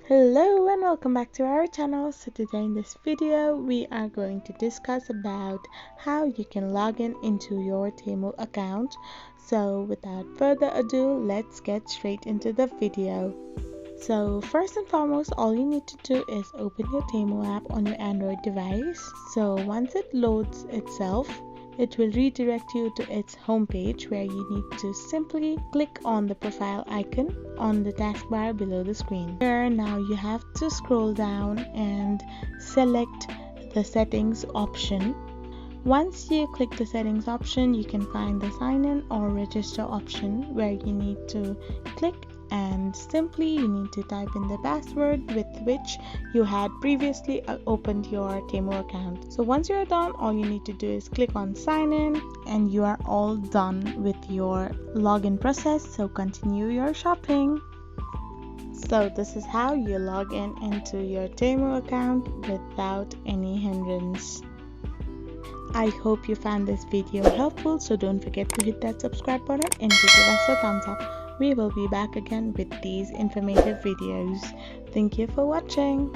Hello and welcome back to our channel. So today in this video we are going to discuss about how you can log in into your Temu account. So without further ado, let's get straight into the video. So first and foremost, all you need to do is open your Temu app on your Android device. So once it loads itself, it will redirect you to its homepage where you need to simply click on the profile icon on the taskbar below the screen. Here now you have to scroll down and select the settings option. Once you click the settings option, you can find the sign in or register option where you need to click, and simply you need to type in the password with which you had previously opened your Temu account. So once you're done, all you need to do is click on sign in and you are all done with your login process. So continue your shopping. So this is how you log in into your Temu account without any hindrance. I hope you found this video helpful, so don't forget to hit that subscribe button and give us a thumbs up. We will be back again with these informative videos. Thank you for watching.